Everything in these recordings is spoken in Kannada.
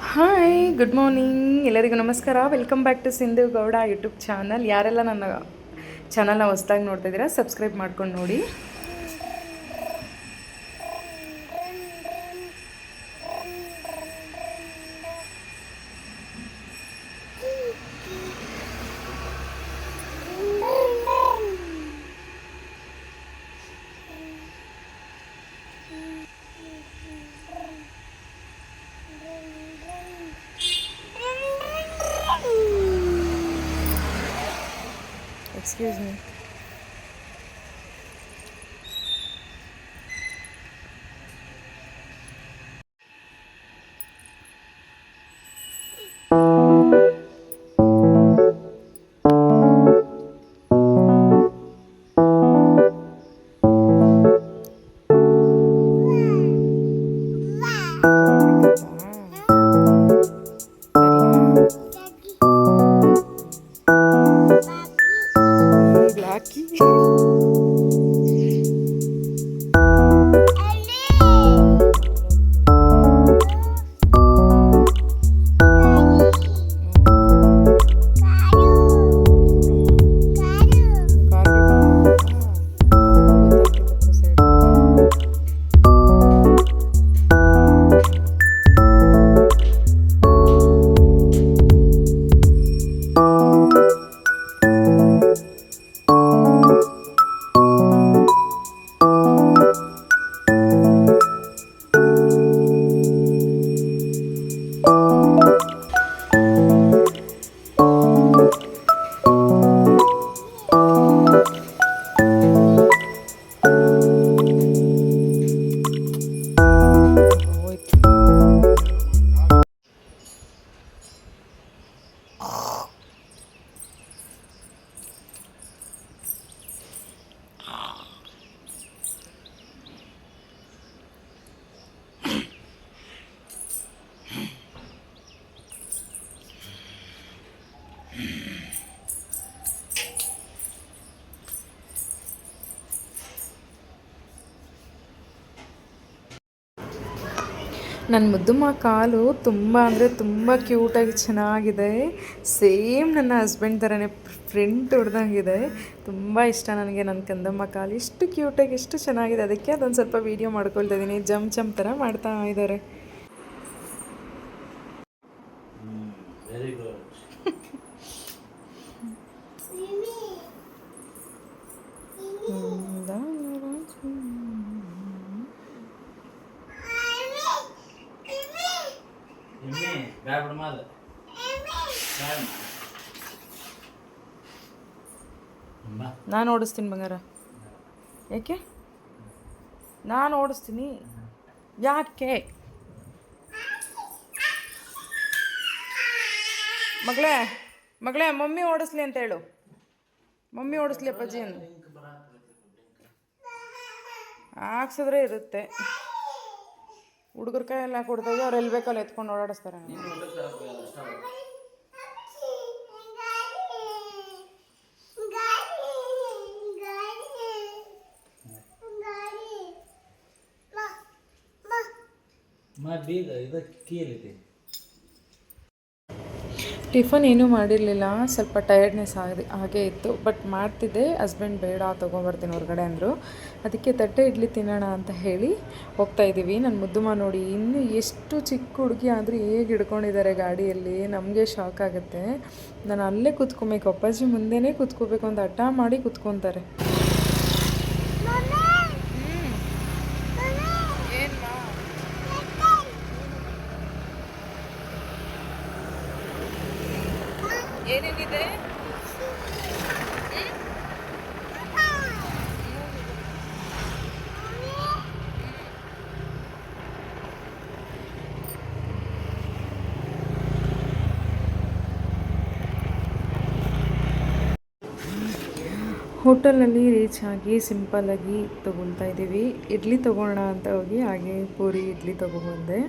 ಹಾಯ್ ಗುಡ್ ಮಾರ್ನಿಂಗ್ ಎಲ್ಲರಿಗೂ ನಮಸ್ಕಾರ. Welcome back to Sindhu Gowda YouTube channel. ಯಾರೆಲ್ಲ ನನ್ನ ಚಾನಲ್ನ ಹೊಸದಾಗಿ ನೋಡ್ತಾ ಇದ್ದೀರಾ ಸಬ್ಸ್ಕ್ರೈಬ್ ಮಾಡ್ಕೊಂಡು ನೋಡಿ. Excuse me. ಬ್ಲಾಕಿ ನನ್ನ ಮುದ್ದುಮ್ಮ ಕಾಲು ತುಂಬ ಅಂದರೆ ತುಂಬ ಕ್ಯೂಟಾಗಿ ಚೆನ್ನಾಗಿದೆ. ಸೇಮ್ ನನ್ನ ಹಸ್ಬೆಂಡ್ ಥರನೇ ಪ್ರಿಂಟ್ ಹೊಡೆದಂಗಿದೆ. ತುಂಬ ಇಷ್ಟ ನನಗೆ ನನ್ನ ಕಂದಮ್ಮ ಕಾಲು. ಎಷ್ಟು ಕ್ಯೂಟಾಗಿ ಎಷ್ಟು ಚೆನ್ನಾಗಿದೆ. ಅದಕ್ಕೆ ಅದೊಂದು ಸ್ವಲ್ಪ ವೀಡಿಯೋ ಮಾಡ್ಕೊಳ್ತಾ ಇದ್ದೀನಿ. ಜಂಪ್ ಥರ ಮಾಡ್ತಾ ಇದ್ದಾರೆ. ನಾನು ಓಡಿಸ್ತೀನಿ ಬಂಗಾರ. ಯಾಕೆ ನಾನು ಓಡಿಸ್ತೀನಿ? ಯಾಕೆ ಮಗಳೇ ಮಮ್ಮಿ ಓಡಿಸ್ಲಿ ಅಂತ ಹೇಳು. ಮಮ್ಮಿ ಓಡಿಸ್ಲಿ ಅಪ್ಪಾಜಿ ಅಂದು ಹಾಕ್ಸಿದ್ರೆ ಇರುತ್ತೆ. ಹುಡುಗರ ಕೈಯಲ್ಲಿ ಹಾಕಿ ಕೊಡ್ತಾಯಿದ್ದು ಅವ್ರು ಎಲ್ಲಿ ಬೇಕಲ್ಲಿ ಎತ್ಕೊಂಡು ಓಡಾಡಿಸ್ತಾರೆ. ಟಿಫನ್ ಏನೂ ಮಾಡಿರಲಿಲ್ಲ. ಸ್ವಲ್ಪ ಟಯರ್ಡ್ನೆಸ್ ಹಾಗೇ ಇತ್ತು. ಬಟ್ ಮಾಡ್ತಿದ್ದೆ. ಹಸ್ಬೆಂಡ್ ಬೇಡ ತೊಗೊಂಬರ್ತೀನಿ ಹೊರಗಡೆ ಅಂದರು. ಅದಕ್ಕೆ ತಟ್ಟೆ ಇಡ್ಲಿ ತಿನ್ನೋಣ ಅಂತ ಹೇಳಿ ಹೋಗ್ತಾಯಿದ್ದೀವಿ. ನನ್ನ ಮುದ್ದುಮ್ಮ ನೋಡಿ ಇನ್ನೂ ಎಷ್ಟು ಚಿಕ್ಕ ಹುಡುಗಿ ಆದರೂ ಹೇಗೆ ಹಿಡ್ಕೊಂಡಿದ್ದಾರೆ ಗಾಡಿಯಲ್ಲಿ. ನಮಗೆ ಶಾಕ್ ಆಗುತ್ತೆ. ನಾನು ಅಲ್ಲೇ ಕೂತ್ಕೊಬೇಕು, ಅಪ್ಪಾಜಿ ಮುಂದೆನೇ ಕೂತ್ಕೋಬೇಕು ಅಂತ ಹಠ ಮಾಡಿ ಕೂತ್ಕೊತಾರೆ. ಏನೇನಿದೆ? ಹೋಟೆಲ್ನಲ್ಲಿ ರೀಚ್ ಆಗಿ ಸಿಂಪಲ್ಲಾಗಿ ತೊಗೊಳ್ತಾ ಇದ್ದೀವಿ. ಇಡ್ಲಿ ತೊಗೊಳ್ಳೋಣ ಅಂತ ಹೋಗಿ ಹಾಗೆ ಪೂರಿ ಇಡ್ಲಿ ತೊಗೊಬಂದೆ.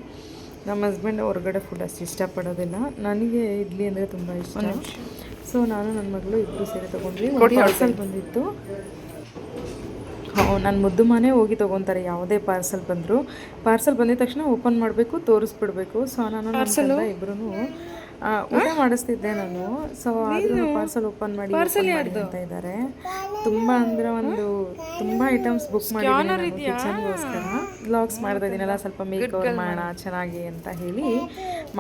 ನಮ್ಮ ಹಸ್ಬೆಂಡ್ ಹೊರಗಡೆ ಫುಡ್ ಅಷ್ಟು ಇಷ್ಟಪಡೋದಿಲ್ಲ. ನನಗೆ ಇಡ್ಲಿ ಅಂದರೆ ತುಂಬ ಇಷ್ಟ. ಸೊ ನಾನು ನನ್ನ ಮಗಳು ಇಬ್ಬರು ಸೇರಿ ತೊಗೊಂಡ್ವಿ. ಪಾರ್ಸಲ್ ಬಂದಿತ್ತು. ನನ್ನ ಮುದ್ದು ಮನೆ ಹೋಗಿ ತೊಗೊತಾರೆ ಯಾವುದೇ ಪಾರ್ಸಲ್ ಬಂದರೂ. ಪಾರ್ಸಲ್ ಬಂದಿದ ತಕ್ಷಣ ಓಪನ್ ಮಾಡಬೇಕು, ತೋರಿಸ್ಬಿಡ್ಬೇಕು. ಸೊ ನಾನು ಪಾರ್ಸಲ್ ಇಬ್ಬರೂ ಊಟ ಮಾಡಿಸ್ತಿದ್ದೆ ನಾನು. ಸೊ ಆದ್ರೂ ಪಾರ್ಸಲ್ ಓಪನ್ ಮಾಡಿ ಅಂತ ಇದ್ದಾರೆ. ತುಂಬ ಅಂದರೆ ತುಂಬ ಐಟಮ್ಸ್ ಬುಕ್ ಮಾಡಿದ್ದೀನಿ ಕಿಚನ್ಗೋಸ್ಕರ. ವ್ಲಾಗ್ಸ್ ಮಾಡ್ತಾ ಇದ್ದೀನಲ್ಲ, ಸ್ವಲ್ಪ ಮೇಕವರ್ ಮಾಡೋಣ ಚೆನ್ನಾಗಿ ಅಂತ ಹೇಳಿ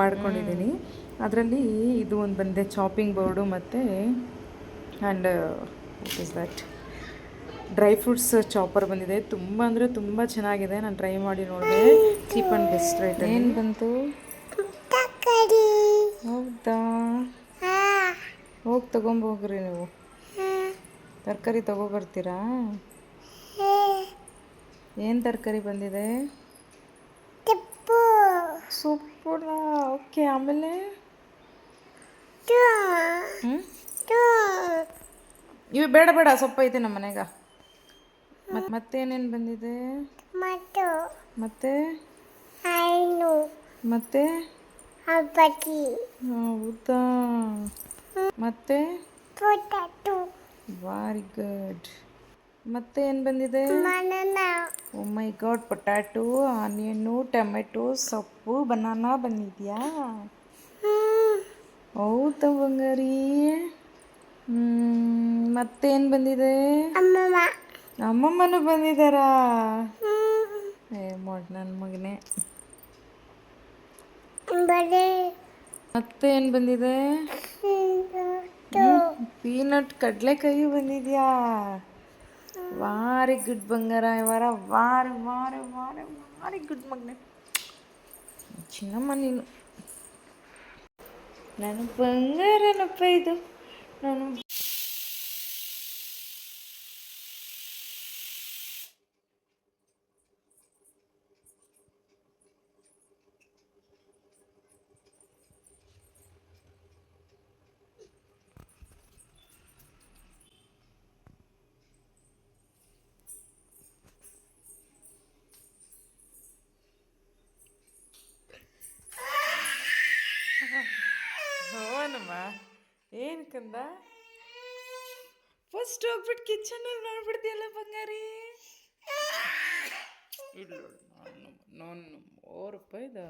ಮಾಡ್ಕೊಂಡಿದ್ದೀನಿ. ಅದರಲ್ಲಿ ಇದು ಒಂದು ಬಂದಿದೆ, ಚಾಪಿಂಗ್ ಬೋರ್ಡು ಮತ್ತು and what is that, dry fruits chopper ಬಂದಿದೆ. ತುಂಬ ಅಂದರೆ ತುಂಬ ಚೆನ್ನಾಗಿದೆ. ನಾನು ಟ್ರೈ ಮಾಡಿ ನೋಡಿದೆ, ಚೀಪ್ ಆ್ಯಂಡ್ ಬೆಸ್ಟ್ ರೇಟ್. ಏನು ಬಂತು? ಹೌದಾ, ಹೋಗಿ ತೊಗೊಂಬೋಗ್ರಿ ನೀವು. ತರಕಾರಿ ತೊಗೊಬರ್ತೀರಾ? ಏನು ತರಕಾರಿ ಬಂದಿದೆ? ಸೊಪ್ಪುನ. ಓಕೆ, ಆಮೇಲೆ ಇವು ಬೇಡ ಬೇಡ, ಸೊಪ್ಪು ಐತೆ ನಮ್ಮ ಮನೆಗ. ಮತ್ತೇನೇನು ಬಂದಿದೆ? ಮತ್ತೆ ಮತ್ತೆ ಹೌದಾ, ಮತ್ತೆ ವೆರಿ ಗುಡ್. ಮತ್ತೆ ಏನು ಬಂದಿದೆ? ಓ ಮೈ ಗಾಡ್, ಪೊಟ್ಯಾಟೊ, ಆನಿಯನ್ನು, ಟೊಮೆಟೊ, ಸೊಪ್ಪು, ಬನಾನಾ ಬಂದಿದೆಯಾ? ಹೌದಾ ಬಂಗಾರಿ? ಮತ್ತೇನು ಬಂದಿದೆ? ಅಮ್ಮಮ್ಮನೂ ಬಂದಿದ್ದಾರಾ? ನನ್ನ ಮಗನೇ. ಮತ್ತೆ ಏನು ಬಂದಿದೆ? ಪೀನಟ್, ಕಡಲೆಕಾಯಿ ಬಂದಿದ್ಯಾ? ವಾರಿ ಗುಡ್ ಬಂಗಾರ, ವಾರ ವಾರ ವಾರ ವಾರ ವಾರಿ ಗುಡ್ ಮಗನೇ. ಚಿನ್ನಮ್ಮ ನೀನು ನಾನು ಬಂಗಾರನಪ್ಪ. ಇದು ನಾನು ಹೋನಮ್ಮ. ಏನು ಕಂದ, ಫಸ್ಟ್ ಹೋಗ್ಬಿಟ್ಟು ಕಿಚನಲ್ಲಿ ನೋಡ್ಬಿಡ್ತೀಯಲ್ಲ ಬಂಗಾರಿ. ಇಲ್ಲ ನಾನು ₹4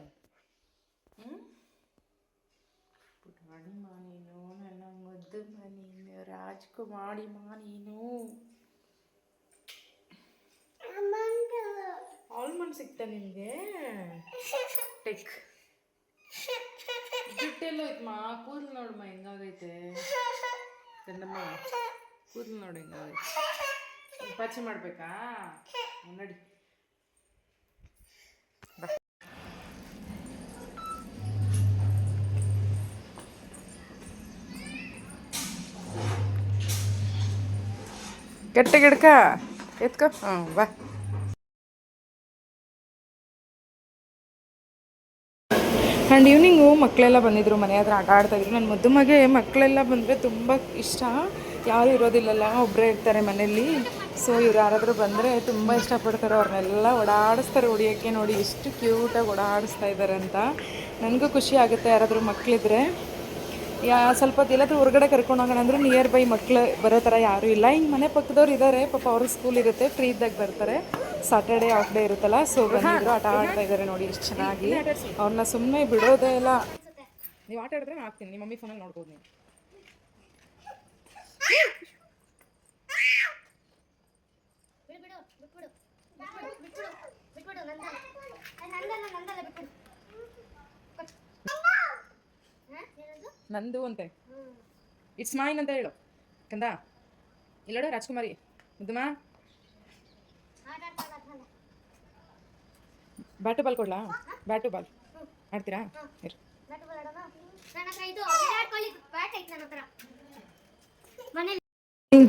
ಪುಟಾಣಿ ಮಾ ನೀನು, ನನ್ನ ಮುದ್ದು ಮಾ ನೀನು, ರಾಜ್ಕುಮಾರಿ ಮಾ ನೀನು. ಆಲ್ಮಂಡ್ ಸಿಗ್ತಾ ನಿಮಗೆ? ಟೆಕ್ ಜುಟ್ಟೆಲ್ಲೋ ಐತಮ್ಮ, ಕೂದಲು ನೋಡಮ್ಮ ಹೆಂಗಾಗೈತೆ. ಗಂಡಮ್ಮ ಕೂದಲು ನೋಡಿ ಹೆಂಗಾಗೈತೆ. ಪಚ್ಚೆ ಮಾಡಬೇಕಾ? ನಡಿ. ಗಟ್ಟೆ ಗಿಡಕ ಎತ್ಕೊ. ಬಾ. ಆ್ಯಂಡ್ ಈವ್ನಿಂಗು ಮಕ್ಕಳೆಲ್ಲ ಬಂದಿದ್ದರು, ಮನೆ ಹತ್ರ ಆಟ ಆಡ್ತಾಯಿದ್ರು. ನನ್ನ ಮುದ್ದು ಮಗೆ ಮಕ್ಕಳೆಲ್ಲ ಬಂದರೆ ತುಂಬ ಇಷ್ಟ. ಯಾರೂ ಇರೋದಿಲ್ಲಲ್ಲ, ಒಬ್ಬರೇ ಇರ್ತಾರೆ ಮನೆಯಲ್ಲಿ. ಸೊ ಇವ್ರು ಯಾರಾದರೂ ಬಂದರೆ ತುಂಬ ಇಷ್ಟಪಡ್ತಾರೆ, ಅವ್ರನ್ನೆಲ್ಲ ಓಡಾಡಿಸ್ತಾರೆ. ಹೊಡಿಯೋಕ್ಕೆ ನೋಡಿ ಎಷ್ಟು ಕ್ಯೂಟಾಗಿ ಓಡಾಡಿಸ್ತಾ ಇದ್ದಾರೆ ಅಂತ. ನನಗೂ ಖುಷಿ ಆಗುತ್ತೆ ಯಾರಾದರೂ ಮಕ್ಕಳಿದ್ರೆ. ಸ್ವಲ್ಪ ಹೊತ್ತು ಎಲ್ಲಾದರೂ ಹೊರಗಡೆ ಕರ್ಕೊಂಡು ಹೋಗೋಣ ಅಂದರೂ ನಿಯರ್ ಬೈ ಮಕ್ಕಳು ಬರೋ ಥರ ಯಾರೂ ಇಲ್ಲ. ಹಿಂಗೆ ಮನೆ ಪಕ್ಕದವ್ರು ಇದ್ದಾರೆ, ಪಾಪ ಅವ್ರಿಗೆ ಸ್ಕೂಲ್ ಇರುತ್ತೆ, ಫ್ರೀ ಇದ್ದಾಗ ಬರ್ತಾರೆ. ಸಾಟರ್ಡೆ ಆಫ್ ಡೇ ಇರುತ್ತಲ್ಲ, ಸೊ ಬಂದಿದ್ರು, ಆಟ ಆಡ್ತಾ ಇದ್ದಾರೆ ನೋಡಿ ಎಷ್ಟು ಚೆನ್ನಾಗಿ. ಅವ್ರನ್ನ ಸುಮ್ಮನೆ ಬಿಡೋದೇ ಇಲ್ಲ. ನೀವು ಆಟ ಆಡಿದ್ರೆ ನಾನು ಹಾಕ್ತೀನಿ, ನಿಮ್ಮ ಮಮ್ಮಿ ಫೋನಲ್ಲಿ ನೋಡ್ಬೋದು ನೀವು. ನಂದು ಅಂತೆ, ಇಟ್ಸ್ ಮೈನ್ ಅಂತ ಹೇಳು ಕಂದ. ಇಲ್ಲಡ ರಾಜ್ಕುಮಾರಿ ಮುದ್ದಮ್ಮ. ಬ್ಯಾಟು ಬಾಲ್ ಕೊಡ್ಲಾ? ಬ್ಯಾಟು ಬಾಲ್ ಆಡ್ತೀರಾ?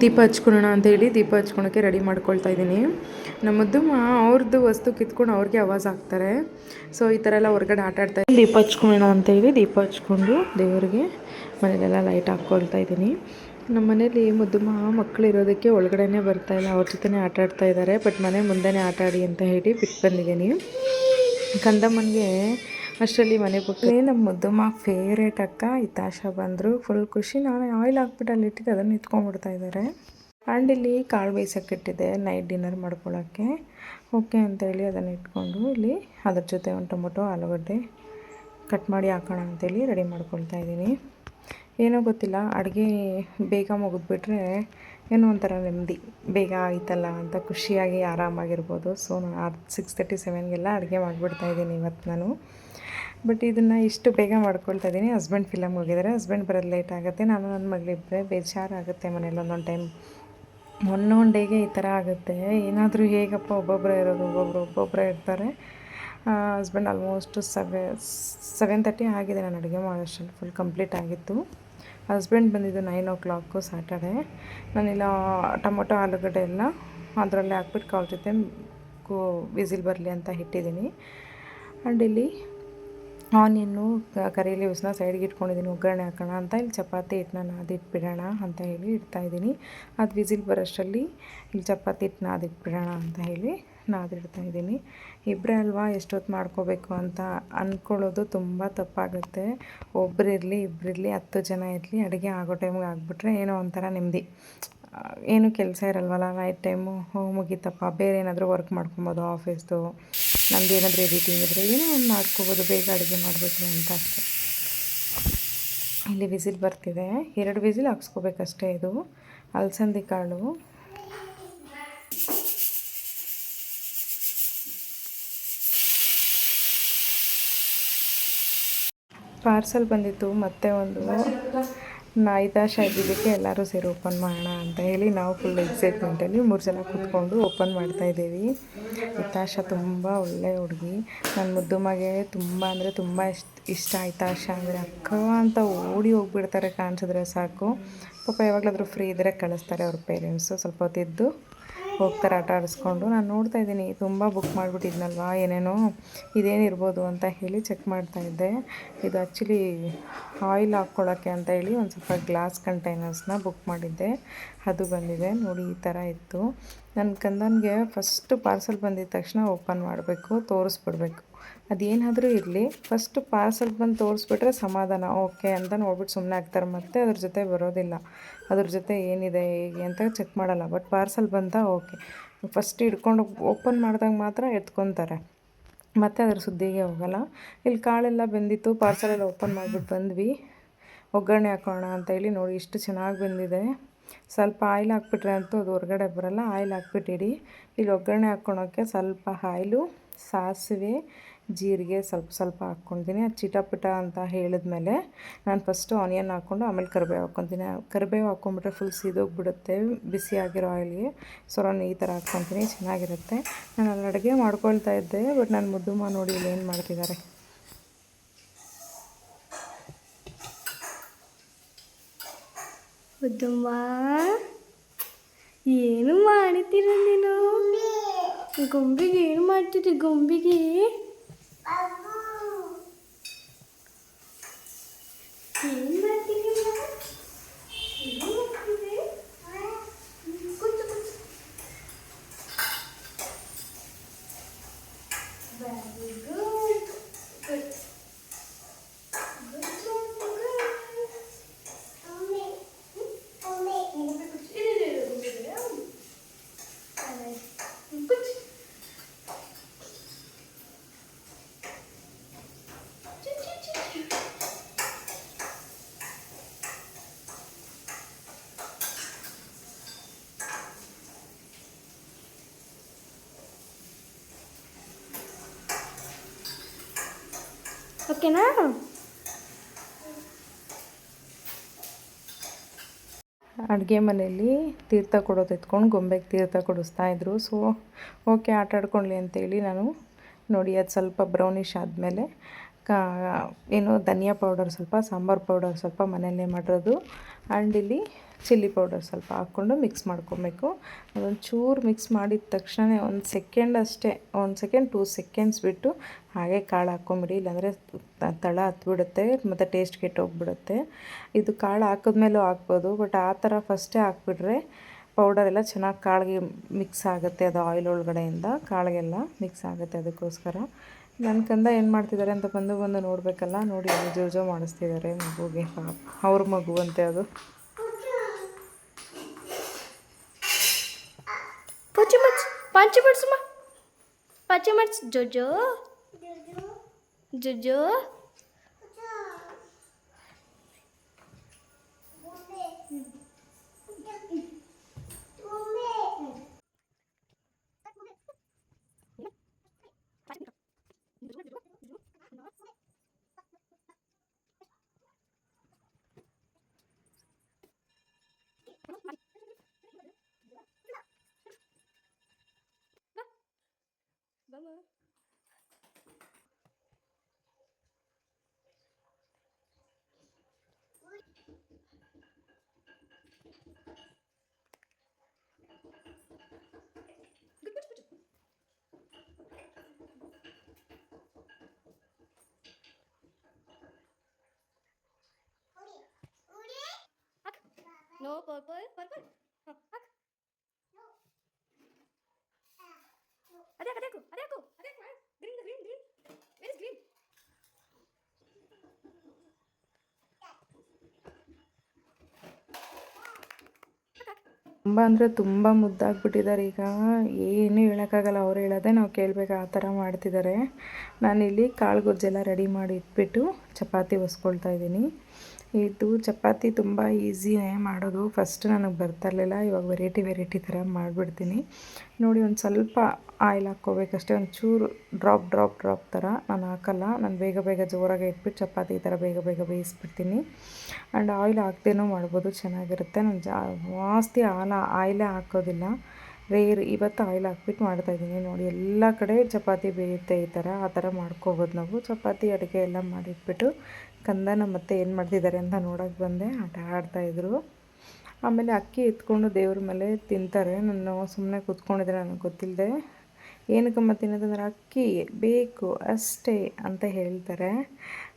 ದೀಪ ಹಚ್ಕೊಳ್ಳೋಣ ಅಂತೇಳಿ ದೀಪ ಹಚ್ಕೊಳಕ್ಕೆ ರೆಡಿ ಮಾಡ್ಕೊಳ್ತಾ ಇದ್ದೀನಿ. ನಮ್ಮದ್ದು ಅವ್ರದ್ದು ವಸ್ತು ಕಿತ್ಕೊಂಡು ಅವ್ರಿಗೆ ಆವಾಜ್ ಹಾಕ್ತಾರೆ. ಸೊ ಈ ಥರ ಎಲ್ಲ ಹೊರಗಡೆ ಆಟ ಆಡ್ತಾ ದೀಪ ಹಚ್ಕೊಳ್ಳೋಣ ಅಂತೇಳಿ ದೀಪ ಹಚ್ಕೊಂಡು ದೇವರಿಗೆ ಮನೆಯಲ್ಲೆಲ್ಲ ಲೈಟ್ ಹಾಕ್ಕೊಳ್ತಾ ಇದ್ದೀನಿ. ನಮ್ಮ ಮನೇಲಿ ಮುದ್ದು ಮಕ್ಕಳು ಇರೋದಕ್ಕೆ ಒಳಗಡೆನೇ ಬರ್ತಾಯಿಲ್ಲ, ಅವ್ರ ಜೊತೆ ಆಟ ಆಡ್ತಾ ಇದ್ದಾರೆ. ಬಟ್ ಮನೆ ಮುಂದೆನೇ ಆಟ ಆಡಿ ಅಂತ ಹೇಳಿ ಬಿಟ್ಟು ಬಂದಿದ್ದೀನಿ. ಕಂದಮ್ಮನಿಗೆ ಅಷ್ಟರಲ್ಲಿ ಮನೆ ಪಕ್ಕಲೇ ನಮ್ಮ ಮುದ್ದಮ್ಮ ಫೇವ್ರೇಟ್ ಅಕ್ಕ ಹಿತಾಶ ಬಂದರು. ಫುಲ್ ಖುಷಿ. ನಾನು ಆಯಿಲ್ ಹಾಕ್ಬಿಟ್ಟು ಅಲ್ಲಿ ಇಟ್ಟಿದ್ದೆ, ಅದನ್ನು ಇಟ್ಕೊಂಡ್ಬಿಡ್ತಾ ಇದ್ದಾರೆ. ಆ್ಯಂಡ್ ಇಲ್ಲಿ ಕಾಳು ಬೇಯಿಸೋಕ್ಕಿಟ್ಟಿದ್ದೆ ನೈಟ್ ಡಿನ್ನರ್ ಮಾಡ್ಕೊಳ್ಳೋಕ್ಕೆ. ಓಕೆ ಅಂತೇಳಿ ಅದನ್ನು ಇಟ್ಕೊಂಡು ಇಲ್ಲಿ ಅದ್ರ ಜೊತೆ ಒಂದು ಟೊಮೊಟೊ ಆಲೂಗಡ್ಡೆ ಕಟ್ ಮಾಡಿ ಹಾಕೋಣ ಅಂತೇಳಿ ರೆಡಿ ಮಾಡ್ಕೊಳ್ತಾ ಇದ್ದೀನಿ. ಏನೋ ಗೊತ್ತಿಲ್ಲ, ಅಡುಗೆ ಬೇಗ ಮುಗಿದ್ಬಿಟ್ರೆ ಏನೋ ಒಂಥರ ನೆಮ್ಮದಿ, ಬೇಗ ಆಯ್ತಲ್ಲ ಅಂತ ಖುಷಿಯಾಗಿ ಆರಾಮಾಗಿರ್ಬೋದು. ಸೊ ನಾನು 6:30 7ಗೆಲ್ಲ ಅಡುಗೆ ಮಾಡಿಬಿಡ್ತಾಯಿದ್ದೀನಿ ಇವತ್ತು ನಾನು. ಬಟ್ ಇದನ್ನು ಇಷ್ಟು ಬೇಗ ಮಾಡ್ಕೊಳ್ತಾ ಇದ್ದೀನಿ. ಹಸ್ಬೆಂಡ್ ಫಿಲಮ್ಗೆ ಹೋಗಿದ್ದಾರೆ, ಹಸ್ಬೆಂಡ್ ಬರೋದು ಲೇಟ್ ಆಗುತ್ತೆ. ನಾನು ನನ್ನ ಮಗಳಿಬ್ಬರೇ, ಬೇಜಾರಾಗುತ್ತೆ ಮನೇಲಿ ಒಂದೊಂದು ಟೈಮ್. ಒಂದೊಂದು ಡೇಗೆ ಈ ಥರ ಆಗುತ್ತೆ. ಏನಾದರೂ ಹೇಗಪ್ಪ ಒಬ್ಬೊಬ್ಬರೇ ಇರೋದು, ಒಬ್ಬೊಬ್ಬರೇ ಇರ್ತಾರೆ. ಹಸ್ಬೆಂಡ್ ಆಲ್ಮೋಸ್ಟ್ 7:30 ಆಗಿದೆ ನಾನು ಅಡುಗೆ ಮಾಡೋಷ್ಟರಲ್ಲಿ, ಫುಲ್ ಕಂಪ್ಲೀಟ್ ಆಗಿತ್ತು. ಹಸ್ಬೆಂಡ್ ಬಂದಿದ್ದು 9 o'clock ಸ್ಯಾಟರ್ಡೆ. ನಾನಿಲ್ಲ ಟೊಮೊಟೊ ಆಲೂಗಡ್ಡೆ ಎಲ್ಲ ಅದರಲ್ಲೇ ಹಾಕ್ಬಿಟ್ಟು ಕಾಳು ಜೊತೆ ವಿಸಿಲ್ ಬರಲಿ ಅಂತ ಇಟ್ಟಿದ್ದೀನಿ. ಆ್ಯಂಡ್ ಇಲ್ಲಿ ಆನಿಯನ್ನು ಕರಿ ಲೀವ್ಸ್ನ ಸೈಡ್ಗೆ ಇಟ್ಕೊಂಡಿದ್ದೀನಿ, ಒಗ್ಗರಣೆ ಹಾಕೋಣ ಅಂತ. ಇಲ್ಲಿ ಚಪಾತಿ ಹಿಟ್ಟನ್ನ ನಾದಿಟ್ಬಿಡೋಣ ಅಂತ ಹೇಳಿ ಇಡ್ತಾಯಿದ್ದೀನಿ. ಅದು ವಿಸಿಲ್ ಬರೋಷ್ಟರಲ್ಲಿ ಇಲ್ಲಿ ಚಪಾತಿ ಹಿಟ್ಟು ನಾದಿಟ್ಬಿಡೋಣ ಅಂತ ಹೇಳಿ ನಾದಿಡ್ತಾಯಿದ್ದೀನಿ. ಇಬ್ಬರೇ ಅಲ್ವಾ ಎಷ್ಟೊತ್ತು ಮಾಡ್ಕೋಬೇಕು ಅಂತ ಅಂದ್ಕೊಳ್ಳೋದು ತುಂಬ ತಪ್ಪಾಗುತ್ತೆ. ಒಬ್ಬರಿರಲಿ ಇಬ್ಬರಿರಲಿ 10 ಜನ ಇರಲಿ, ಅಡುಗೆ ಆಗೋ ಟೈಮ್ಗೆ ಆಗಿಬಿಟ್ರೆ ಏನೋ ಒಂಥರ ನೆಮ್ಮದಿ. ಏನು ಕೆಲಸ ಇರಲ್ವಲ್ಲ, ನೈಟ್ ಟೈಮು ಮುಗೀತಪ್ಪ, ಬೇರೆ ಏನಾದರೂ ವರ್ಕ್ ಮಾಡ್ಕೊಬೋದು, ಆಫೀಸ್ದು ನಮ್ದು ಏನಾದರೂ ಎಡಿಟಿಂಗ್ ಇದ್ದರೆ ಏನೋ ಒಂದು ಮಾಡ್ಕೋಬೋದು ಬೇಗ ಅಡುಗೆ ಮಾಡಿಬಿಟ್ರೆ ಅಂತ ಅಷ್ಟೆ. ಇಲ್ಲಿ ವಿಸಿಲ್ ಬರ್ತಿದೆ, 2 ವಿಸಿಲ್ ಹಾಕ್ಸ್ಕೋಬೇಕಷ್ಟೇ. ಇದು ಅಲಸಂದಿ ಕಾಳು ಪಾರ್ಸಲ್ ಬಂದಿತ್ತು. ಮತ್ತು ಒಂದು ಹಿತಾಶ ಇದ್ದಿದ್ದಕ್ಕೆ ಎಲ್ಲರೂ ಸೇರಿ ಓಪನ್ ಮಾಡೋಣ ಅಂತ ಹೇಳಿ ನಾವು ಫುಲ್ ಎಕ್ಸೈಟ್ಮೆಂಟಲ್ಲಿ 3 ಜನ ಕೂತ್ಕೊಂಡು ಓಪನ್ ಮಾಡ್ತಾಯಿದ್ದೀವಿ. ಹಿತಾಶ ತುಂಬ ಒಳ್ಳೆಯ ಹುಡುಗಿ, ನನ್ನ ಮುದ್ದುಮಗೆ ತುಂಬ ಅಂದರೆ ತುಂಬ ಇಷ್ಟ. ಹಿತಾಶ ಅಂದರೆ ಅಕ್ಕ ಅಂತ ಓಡಿ ಹೋಗ್ಬಿಡ್ತಾರೆ, ಕಾಣಿಸಿದ್ರೆ ಸಾಕು. ಪಾಪ ಯಾವಾಗಲಾದರೂ ಫ್ರೀ ಇದ್ದರೆ ಕಳಿಸ್ತಾರೆ ಅವ್ರ ಪೇರೆಂಟ್ಸು, ಸ್ವಲ್ಪ ಹೊತ್ತಿದ್ದು ಹೋಗ್ತಾರೆ ಆಟ ಆಡಿಸ್ಕೊಂಡು. ನಾನು ನೋಡ್ತಾ ಇದ್ದೀನಿ, ತುಂಬ ಬುಕ್ ಮಾಡಿಬಿಟ್ಟಿದ್ನಲ್ವ, ಏನೇನೋ ಇದೇನಿರ್ಬೋದು ಅಂತ ಹೇಳಿ ಚೆಕ್ ಮಾಡ್ತಾಯಿದ್ದೆ. ಇದು ಆ್ಯಕ್ಚುಲಿ ಆಯಿಲ್ ಹಾಕ್ಕೊಳ್ಳೋಕ್ಕೆ ಅಂತ ಹೇಳಿ ಒಂದು ಸ್ವಲ್ಪ ಗ್ಲಾಸ್ ಕಂಟೈನರ್ಸ್ನ ಬುಕ್ ಮಾಡಿದ್ದೆ, ಅದು ಬಂದಿದೆ ನೋಡಿ. ಈ ಥರ ಇತ್ತು. ನನ್ನ ಕಂದನಿಗೆ ಫಸ್ಟು ಪಾರ್ಸಲ್ ಬಂದಿದ ತಕ್ಷಣ ಓಪನ್ ಮಾಡಬೇಕು, ತೋರಿಸ್ಬಿಡ್ಬೇಕು. ಅದೇನಾದರೂ ಇರಲಿ, ಫಸ್ಟು ಪಾರ್ಸಲ್ ಬಂದು ತೋರಿಸ್ಬಿಟ್ರೆ ಸಮಾಧಾನ, ಓಕೆ ಅಂತ ನೋಡ್ಬಿಟ್ಟು ಸುಮ್ಮನೆ ಆಗ್ತಾರೆ. ಮತ್ತು ಅದ್ರ ಜೊತೆ ಬರೋದಿಲ್ಲ, ಅದ್ರ ಜೊತೆ ಏನಿದೆ ಹೇಗೆ ಅಂತ ಚೆಕ್ ಮಾಡಲ್ಲ. ಬಟ್ ಪಾರ್ಸಲ್ ಬಂದ ಓಕೆ, ಫಸ್ಟ್ ಹಿಡ್ಕೊಂಡು ಓಪನ್ ಮಾಡಿದಾಗ ಮಾತ್ರ ಎತ್ಕೊತಾರೆ, ಮತ್ತು ಅದ್ರ ಸುದ್ದಿಗೆ ಹೋಗಲ್ಲ. ಇಲ್ಲಿ ಕಾಳೆಲ್ಲ ಬೆಂದಿತ್ತು, ಪಾರ್ಸಲೆಲ್ಲ ಓಪನ್ ಮಾಡಿಬಿಟ್ಟು ಬಂದ್ವಿ. ಒಗ್ಗರಣೆ ಹಾಕೋಣ ಅಂತ ಹೇಳಿ ನೋಡಿ, ಇಷ್ಟು ಚೆನ್ನಾಗಿ ಬಂದಿದೆ. ಸ್ವಲ್ಪ ಆಯಿಲ್ ಹಾಕ್ಬಿಟ್ರೆ ಅಂತೂ ಅದು ಹೊರಗಡೆ ಬರೋಲ್ಲ, ಆಯಿಲ್ ಹಾಕ್ಬಿಟ್ಟಿಡಿ. ಇಲ್ಲಿ ಒಗ್ಗರಣೆ ಹಾಕ್ಕೊಳೋಕ್ಕೆ ಸ್ವಲ್ಪ ಆಯಿಲು, ಸಾಸಿವೆ, ಜೀರಿಗೆ ಸ್ವಲ್ಪ ಹಾಕ್ಕೊಳ್ತೀನಿ. ಅದು ಚಿಟಪಟ ಅಂತ ಹೇಳಿದ್ಮೇಲೆ ನಾನು ಫಸ್ಟು ಆನಿಯನ್ ಹಾಕ್ಕೊಂಡು ಆಮೇಲೆ ಕರಿಬೇವು ಹಾಕ್ಕೊತೀನಿ. ಕರಿಬೇವು ಹಾಕ್ಕೊಂಬಿಟ್ರೆ ಫುಲ್ ಸೀದೋಗ್ಬಿಡುತ್ತೆ ಬಿಸಿ ಆಗಿರೋ ಆಯಿಲ್ಗೆ. ಸೊ ನಾನು ಈ ಥರ ಹಾಕ್ಕೊತೀನಿ, ಚೆನ್ನಾಗಿರುತ್ತೆ. ನಾನು ಅಲ್ಲಿ ಅಡುಗೆ ಮಾಡ್ಕೊಳ್ತಾ ಇದ್ದೆ, ಬಟ್ ನನ್ನ ಮುದ್ದುಮ್ಮ ನೋಡಿ ಇಲ್ಲಿ ಏನು ಮಾಡ್ತಿದ್ದಾರೆ. ಮುದ್ದುಮ್ಮ ಏನು ಮಾಡ್ತೀರ ನೀನು? ಗೊಂಬೆಗೆ ಏನು ಮಾಡ್ತಿದ್ದೆ? ಗೊಂಬೆಗೆ ಏನು ಮಾಡ್ತೀರಿ? Very good good. ಓಕೆನಾ? ಅಡುಗೆ ಮನೆಯಲ್ಲಿ ತೀರ್ಥ ಕೊಡೋದು ಎತ್ಕೊಂಡು ಗೊಂಬೆಗೆ ತೀರ್ಥ ಕೊಡಿಸ್ತಾಯಿದ್ರು. ಸೊ ಓಕೆ ಆಟ ಆಡ್ಕೊಳ್ಳಿ ಅಂತೇಳಿ ನಾನು ನೋಡಿ, ಅದು ಸ್ವಲ್ಪ ಬ್ರೌನಿಷ್ ಆದಮೇಲೆ ಏನು ಧನಿಯಾ ಪೌಡರ್ ಸ್ವಲ್ಪ, ಸಾಂಬಾರು ಪೌಡರ್ ಸ್ವಲ್ಪ ಮನೆಯಲ್ಲೇ ಮಾಡಿರೋದು, ಆ್ಯಂಡ್ ಇಲ್ಲಿ ಚಿಲ್ಲಿ ಪೌಡರ್ ಸ್ವಲ್ಪ ಹಾಕ್ಕೊಂಡು ಮಿಕ್ಸ್ ಮಾಡ್ಕೊಬೇಕು. ಅದೊಂದು ಚೂರು ಮಿಕ್ಸ್ ಮಾಡಿದ ತಕ್ಷಣ ಒಂದು ಸೆಕೆಂಡ್ ಅಷ್ಟೇ, 1 ಸೆಕೆಂಡ್ 2 ಸೆಕೆಂಡ್ಸ್ ಬಿಟ್ಟು ಹಾಗೆ ಕಾಳು ಹಾಕ್ಕೊಂಬಿಡಿ, ಇಲ್ಲಾಂದರೆ ತಳ ಹತ್ಬಿಡುತ್ತೆ ಮತ್ತು ಟೇಸ್ಟ್ ಕೆಟ್ಟೋಗ್ಬಿಡುತ್ತೆ. ಇದು ಕಾಳು ಹಾಕಿದ್ಮೇಲೂ ಹಾಕ್ಬೋದು, ಬಟ್ ಆ ಥರ ಫಸ್ಟೇ ಹಾಕ್ಬಿಟ್ರೆ ಪೌಡರೆಲ್ಲ ಚೆನ್ನಾಗಿ ಕಾಳಿಗೆ ಮಿಕ್ಸ್ ಆಗುತ್ತೆ. ಅದು ಆಯಿಲ್ ಒಳಗಡೆಯಿಂದ ಕಾಳಿಗೆಲ್ಲ ಮಿಕ್ಸ್ ಆಗುತ್ತೆ. ಅದಕ್ಕೋಸ್ಕರ ನನ್ನ ಕಂದ ಏನು ಮಾಡ್ತಿದ್ದಾರೆ ಅಂತ ಬಂದು ನೋಡಬೇಕಲ್ಲ. ನೋಡಿ ಜೋಜೋ ಮಾಡಿಸ್ತಿದ್ದಾರೆ ಮಗುಗೆ, ಪಾಪ ಅವ್ರ ಮಗು ಅಂತೆ ಅದು. ಪಾಚಿ ಮಾಡಿಸಮ್ಮ ಪಾಚಿ ಮಾಡಿಸ್ ಜೋಜೋ ಜೋಜೋ No purple, purple. Adek. Green. Where is green? ತುಂಬ ಅಂದರೆ ತುಂಬ ಮುದ್ದಾಗ್ಬಿಟ್ಟಿದ್ದಾರೆ ಈಗ. ಏನೂ ಹೇಳೋಕ್ಕಾಗಲ್ಲ, ಅವ್ರು ಹೇಳೋದೇ ನಾವು ಕೇಳಬೇಕು, ಆ ಥರ ಮಾಡ್ತಿದ್ದಾರೆ. ನಾನಿಲ್ಲಿ ಕಾಳು ಗೊಜ್ಜೆಲ್ಲ ರೆಡಿ ಮಾಡಿ ಇಟ್ಬಿಟ್ಟು ಚಪಾತಿ ಒಸ್ಕೊಳ್ತಾ ಇದ್ದೀನಿ. ಇದು ಚಪಾತಿ ತುಂಬ ಈಸಿಯೇ ಮಾಡೋದು. ಫಸ್ಟ್ ನನಗೆ ಬರ್ತಾ ಇರಲಿಲ್ಲ, ಇವಾಗ ವೆರೈಟಿ ಥರ ಮಾಡಿಬಿಡ್ತೀನಿ. ನೋಡಿ, ಒಂದು ಸ್ವಲ್ಪ ಆಯಿಲ್ ಹಾಕ್ಕೋಬೇಕಷ್ಟೇ, ಒಂದು ಚೂರು ಡ್ರಾಪ್ ಥರ. ನಾನು ಹಾಕಲ್ಲ, ನಾನು ಬೇಗ ಜೋರಾಗಿ ಇಟ್ಬಿಟ್ಟು ಚಪಾತಿ ಈ ಥರ ಬೇಗ ಬೇಯಿಸ್ಬಿಡ್ತೀನಿ. ಆ್ಯಂಡ್ ಆಯಿಲ್ ಹಾಕ್ದೇನೂ ಮಾಡ್ಬೋದು, ಚೆನ್ನಾಗಿರುತ್ತೆ. ನಾನು ಜಾಸ್ತಿ ಆಯಿಲೇ ಹಾಕೋದಿಲ್ಲ, ಇವತ್ತು ಆಯಿಲ್ ಹಾಕ್ಬಿಟ್ಟು ಮಾಡ್ತಾಯಿದ್ದೀನಿ. ನೋಡಿ, ಎಲ್ಲ ಕಡೆ ಚಪಾತಿ ಬೇಯುತ್ತೆ ಈ ಥರ, ಆ ಥರ ಮಾಡ್ಕೋಬೋದು ನಾವು. ಚಪಾತಿ ಅಡುಗೆ ಎಲ್ಲ ಮಾಡಿಟ್ಬಿಟ್ಟು ಕಂದನ ಮತ್ತೆ ಏನು ಮಾಡ್ತಿದ್ದಾರೆ ಅಂತ ನೋಡೋಕ್ಕೆ ಬಂದೆ. ಆಟ ಆಡ್ತಾಯಿದ್ರು. ಆಮೇಲೆ ಅಕ್ಕಿ ಎತ್ಕೊಂಡು ದೇವ್ರ ಮೇಲೆ ತಿಂತಾರೆ. ನಾನು ಸುಮ್ಮನೆ ಕೂತ್ಕೊಂಡಿದ್ರೆ ನನಗೆ ಗೊತ್ತಿಲ್ಲದೆ ಏನಕ್ಕಮ್ಮ ತಿನ್ನೋದಂದ್ರೆ ಅಕ್ಕಿ ಬೇಕು ಅಷ್ಟೇ ಅಂತ ಹೇಳ್ತಾರೆ.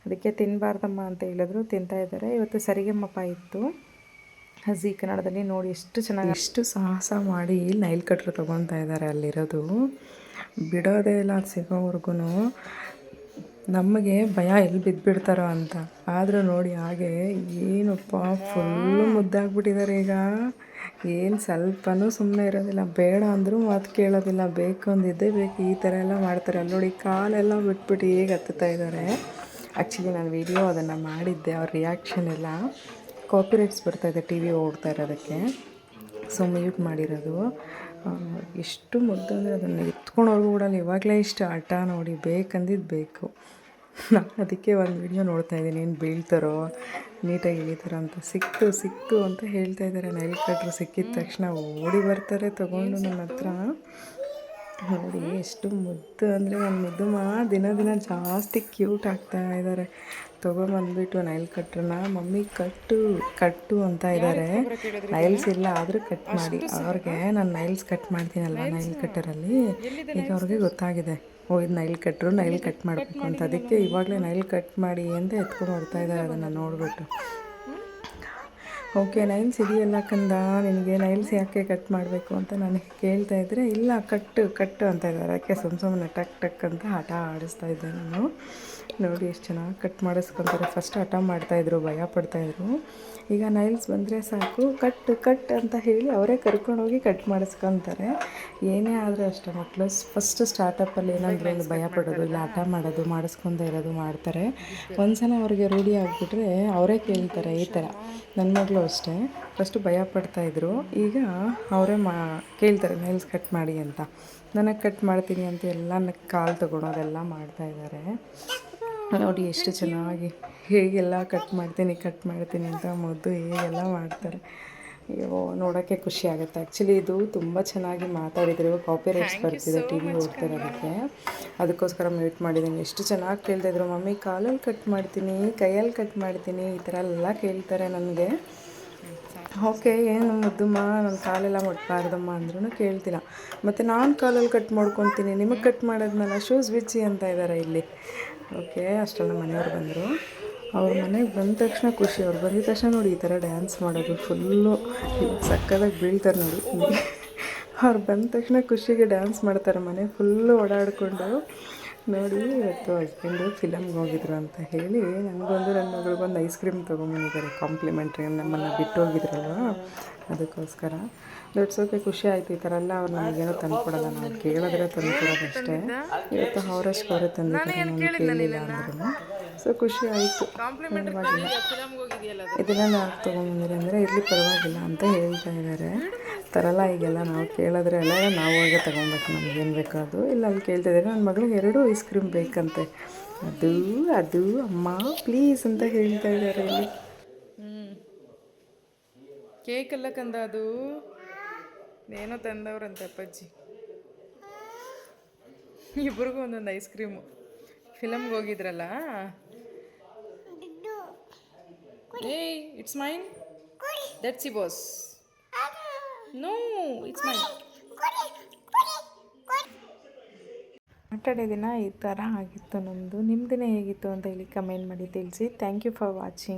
ಅದಕ್ಕೆ ತಿನ್ನಬಾರ್ದಮ್ಮ ಅಂತ ಹೇಳಿದ್ರು, ತಿಂತಾಯಿದ್ದಾರೆ. ಇವತ್ತು ಸರಿಗಮ್ಮಪ್ಪ ಇತ್ತು ಜೀ ಕನ್ನಡದಲ್ಲಿ. ನೋಡಿ ಎಷ್ಟು ಸಾಹಸ ಮಾಡಿ ನೈಲ್ ಕಟ್ರ್ ತೊಗೊತಾ ಇದ್ದಾರೆ. ಅಲ್ಲಿರೋದು ಬಿಡೋದೇ ಇಲ್ಲ, ಸಿಗೋವರೆಗೂ ನಮಗೆ ಭಯ ಎಲ್ಲಿ ಬಿದ್ದುಬಿಡ್ತಾರೋ ಅಂತ. ಆದರೂ ನೋಡಿ, ಹಾಗೆ ಏನಪ್ಪ ಫುಲ್ಲು ಮುದ್ದಾಗ್ಬಿಟ್ಟಿದ್ದಾರೆ ಈಗ. ಏನು ಸ್ವಲ್ಪನೂ ಸುಮ್ಮನೆ ಇರೋದಿಲ್ಲ, ಬೇಡ ಅಂದರೂ ಮಾತು ಕೇಳೋದಿಲ್ಲ, ಬೇಕು ಅಂದಿದ್ದೇ ಬೇಕು, ಈ ಥರ ಎಲ್ಲ ಮಾಡ್ತಾರೆ. ಅಲ್ಲಿ ನೋಡಿ, ಕಾಲೆಲ್ಲ ಬಿಟ್ಬಿಟ್ಟು ಹೇಗೆ ಹತ್ತುತ್ತಾ ಇದ್ದಾರೆ. ಆ್ಯಕ್ಚುಲಿ ನಾನು ವಿಡಿಯೋ ಅದನ್ನು ಮಾಡಿದ್ದೆ, ಅವ್ರ ರಿಯಾಕ್ಷನ್ ಎಲ್ಲ ಕಾಪಿರೈಟ್ಸ್ ಬರ್ತಾಯಿದೆ, ಟಿ ವಿ ಓಡ್ತಾ ಇರೋದಕ್ಕೆ, ಸೊ ಮ್ಯೂಟ್ ಮಾಡಿರೋದು. ಎಷ್ಟು ಮುದ್ದು ಅಂದರೆ ಅದನ್ನು ಎತ್ಕೊಂಡೋರ್ಗೂ ಕೂಡ ಇವಾಗಲೇ ಇಷ್ಟು ಆಟ. ನೋಡಿ, ಬೇಕಂದಿದ್ದು ಬೇಕು. ನಾನು ಅದಕ್ಕೆ ಒಂದು ವಿಡಿಯೋ ನೋಡ್ತಾಯಿದ್ದೀನಿ, ಏನು ಬೀಳ್ತಾರೋ ನೀಟಾಗಿ ಇಳಿತಾರೋ ಅಂತ. ಸಿಕ್ತು ಅಂತ ಹೇಳ್ತಾ ಇದ್ದಾರೆ. ನೈಲ್ ಕಟ್ರು ಸಿಕ್ಕಿದ ತಕ್ಷಣ ಓಡಿ ಬರ್ತಾರೆ ತೊಗೊಂಡು ನನ್ನ ಹತ್ರ. ನೋಡಿ, ಎಷ್ಟು ಮುದ್ದು ಅಂದರೆ ನನ್ನ ಮುದ್ದು ದಿನ ಜಾಸ್ತಿ ಕ್ಯೂಟ್ ಆಗ್ತಾ ಇದ್ದಾರೆ. ತೊಗೊಂಬಂದ್ಬಿಟ್ಟು ನೈಲ್ ಕಟ್ರನ್ನ ಮಮ್ಮಿ ಕಟ್ಟು ಅಂತ ಇದ್ದಾರೆ. ನೈಲ್ಸ್ ಇಲ್ಲ ಆದರೂ ಕಟ್ ಮಾಡಿ. ಅವ್ರಿಗೆ ನಾನು ನೈಲ್ಸ್ ಕಟ್ ಮಾಡ್ತೀನಲ್ವ ನೈಲ್ ಕಟ್ಟರಲ್ಲಿ, ಈಗ ಅವ್ರಿಗೆ ಗೊತ್ತಾಗಿದೆ, ಇದು ನೈಲ್ ಕಟ್ ಮಾಡಬೇಕು ಅಂತ. ಅದಕ್ಕೆ ಇವಾಗಲೇ ನೈಲ್ ಕಟ್ ಮಾಡಿ ಅಂತ ಎತ್ಕೊಂಡು ಬರ್ತಾ ಇದ್ದಾರೆ ಅದನ್ನು ನೋಡಿಬಿಟ್ಟು. ಓಕೆ, ನೈಲ್ಸ್ ಇದೆಯಲ್ಲ ಕಂದ, ನಿನಗೆ ನೈಲ್ಸ್ ಯಾಕೆ ಕಟ್ ಮಾಡಬೇಕು ಅಂತ ನನಗೆ ಕೇಳ್ತಾ ಇದ್ದರೆ, ಇಲ್ಲ ಕಟ್ಟು ಅಂತ ಇದ್ದಾರೆ. ಅದಕ್ಕೆ ಸುಮ್ಮನೆ ಟಕ್ ಅಂತ ಆಟ ಆಡಿಸ್ತಾ ಇದ್ದೆ ನಾನು. ನೋಡಿ, ಎಷ್ಟು ಚೆನ್ನಾಗಿ ಕಟ್ ಮಾಡಿಸ್ಕೊತಾರೆ. ಫಸ್ಟ್ ಹಠ ಮಾಡ್ತಾಯಿದ್ರು, ಭಯ ಪಡ್ತಾಯಿದ್ರು. ಈಗ ನೈಲ್ಸ್ ಬಂದರೆ ಸಾಕು, ಕಟ್ ಅಂತ ಹೇಳಿ ಅವರೇ ಕರ್ಕೊಂಡೋಗಿ ಕಟ್ ಮಾಡಿಸ್ಕೊತಾರೆ. ಏನೇ ಆದರೂ ಅಷ್ಟೇ, ಮಕ್ಕಳು ಫಸ್ಟ್ ಸ್ಟಾರ್ಟಪ್ಪಲ್ಲಿ ಏನಾದರೂ ಒಂದು ಭಯ ಪಡೋದು, ಇಲ್ಲ ಹಠ ಮಾಡೋದು, ಮಾಡಿಸ್ಕೊತಾ ಇರೋದು ಮಾಡ್ತಾರೆ. ಒಂದ್ಸಲ ಅವ್ರಿಗೆ ರೂಢಿ ಆಗಿಬಿಟ್ರೆ ಅವರೇ ಕೇಳ್ತಾರೆ. ಈ ಥರ ನನ್ನ ಮಗಳು ಅಷ್ಟೇ, ಫಸ್ಟು ಭಯ ಪಡ್ತಾಯಿದ್ರು, ಈಗ ಅವರೇ ಕೇಳ್ತಾರೆ ನೈಲ್ಸ್ ಕಟ್ ಮಾಡಿ ಅಂತ. ನನಗೆ ಕಟ್ ಮಾಡ್ತೀನಿ ಅಂತ ಎಲ್ಲ ಕಾಲು ತೊಗೊಳೋದೆಲ್ಲ ಮಾಡ್ತಾಯಿದ್ದಾರೆ. ನೋಡಿ, ಎಷ್ಟು ಚೆನ್ನಾಗಿ ಹೇಗೆಲ್ಲ ಕಟ್ ಮಾಡ್ತೀನಿ ಅಂತ ಮುದ್ದು ಹೇಗೆಲ್ಲ ಮಾಡ್ತಾರೆ. ಅಯ್ಯೋ, ನೋಡೋಕ್ಕೆ ಖುಷಿ ಆಗುತ್ತೆ. ಆ್ಯಕ್ಚುಲಿ ಇದು ತುಂಬ ಚೆನ್ನಾಗಿ ಮಾತಾಡಿದ್ರು, ಕಾಪಿರೈಟ್ಸ್ ಬರ್ತಿದೆ ಟಿ ವಿ ಓಡ್ತಿರೋದಕ್ಕೆ, ಅದಕ್ಕೋಸ್ಕರ ಮ್ಯೂಟ್ ಮಾಡಿದ್ದೀನಿ. ಎಷ್ಟು ಚೆನ್ನಾಗಿ ಕೇಳ್ತಾಯಿದ್ರು, ಮಮ್ಮಿ ಕಾಲಲ್ಲಿ ಕಟ್ ಮಾಡ್ತೀನಿ, ಕೈಯಲ್ಲಿ ಕಟ್ ಮಾಡ್ತೀನಿ, ಈ ಥರ ಎಲ್ಲ ಕೇಳ್ತಾರೆ ನನಗೆ. ಓಕೆ, ಏನು ಮುದ್ದಮ್ಮ, ನನ್ನ ಕಾಲೆಲ್ಲ ಮುಟ್ಬಾರ್ದಮ್ಮ ಅಂದ್ರೂ ಕೇಳ್ತಿಲ್ಲ. ಮತ್ತು ನಾನು ಕಾಲಲ್ಲಿ ಕಟ್ ಮಾಡ್ಕೊತೀನಿ, ನಿಮಗೆ ಕಟ್ ಮಾಡೋದ್ಮೇಲೆ ಶೂಸ್ ಬಿಚ್ಚಿ ಅಂತ ಇದ್ದಾರೆ ಇಲ್ಲಿ. ಓಕೆ, ಅಷ್ಟೆಲ್ಲ ಮನೆಯವ್ರು ಬಂದರು. ಅವ್ರ ಮನೆಗೆ ಬಂದ ತಕ್ಷಣ ಖುಷಿ. ಅವ್ರು ಬಂದಿದ ತಕ್ಷಣ ನೋಡಿ ಈ ಥರ ಡ್ಯಾನ್ಸ್ ಮಾಡೋದು, ಫುಲ್ಲು ಸಕ್ಕದಾಗಿ ಬೀಳ್ತಾರೆ ನೋಡಿ. ಅವ್ರು ಬಂದ ತಕ್ಷಣ ಖುಷಿಗೆ ಡ್ಯಾನ್ಸ್ ಮಾಡ್ತಾರೆ, ಮನೆ ಫುಲ್ಲು ಓಡಾಡಿಕೊಂಡು. ನೋಡಿ ಇವತ್ತು ಹಸ್ಬೆಂಡು ಫಿಲಮ್ಗೆ ಹೋಗಿದ್ರು ಅಂತ ಹೇಳಿ ನನಗೊಂದು ನನ್ನ ಮಗಳಿಗೊಂದು ಐಸ್ ಕ್ರೀಮ್ ತೊಗೊಂಬಂದಿದ್ದಾರೆ ಕಾಂಪ್ಲಿಮೆಂಟ್ರಿ. ನಮ್ಮನ್ನು ಬಿಟ್ಟು ಹೋಗಿದ್ರಲ್ವ ಅದಕ್ಕೋಸ್ಕರ. ದೊಡ್ಸೋಕೆ ಖುಷಿ ಆಯಿತು. ಈ ಥರ ಎಲ್ಲ ಅವ್ರು ನಮಗೇನೋ ತಂದುಕೊಡಲ್ಲ, ನಾವು ಕೇಳಿದ್ರೆ ತಂದುಕೊಡೋದಷ್ಟೇ. ಇವತ್ತು ಅವರಷ್ಟು ಅವರೇ ತಂದಿದ್ದಾರೆ, ನಾನು ಕೇಳಲಿಲ್ಲ ಅಂದ್ರೂ. ಸೊ ಖುಷಿ ಆಯಿತು. ಇದೆಲ್ಲ ನಾವು ತೊಗೊಂಬಂದಿರಿ ಅಂದರೆ ಇರಲಿ ಪರವಾಗಿಲ್ಲ ಅಂತ ಹೇಳ್ತಾ ಇದ್ದಾರೆ. ತರಲ್ಲ ಈಗೆಲ್ಲ ನಾವು ಕೇಳಿದ್ರೆ ಎಲ್ಲ ನಾವು ಹೋಗಿ ತೊಗೊಬೇಕು, ನಮಗೇನು ಬೇಕೋ ಅದು. ಇಲ್ಲ ಅಲ್ಲಿ ಕೇಳ್ತಿದ್ದಾರೆ, ನನ್ನ ಮಗಳಿಗೆ 2 ಐಸ್ ಕ್ರೀಮ್ ಬೇಕಂತೆ. ಅದು ಅಮ್ಮ ಪ್ಲೀಸ್ ಅಂತ ಹೇಳ್ತಾ ಇದ್ದಾರೆ ಇಲ್ಲಿ. ಕೇಕ್ ಎಲ್ಲ ಕಂದ ಅದು ಏನೋ ತಂದವ್ರಂತೆ ಅಪ್ಪಾಜಿ. ಇಬ್ರಿಗೂ ಒಂದೊಂದು ಐಸ್ ಕ್ರೀಮು. ಫಿಲಮ್ಗೆ ಹೋಗಿದ್ರಲ್ಲ. ಏಯ್ it's mine, that's boss. No it's mine. Saturday ದಿನ ಈ ಥರ ಆಗಿತ್ತು ನಮ್ಮದು. ನಿಮ್ಮ ದಿನ ಹೇಗಿತ್ತು ಅಂತ ಹೇಳಿ ಕಮೆಂಟ್ ಮಾಡಿ ತಿಳಿಸಿ. Thank you for watching.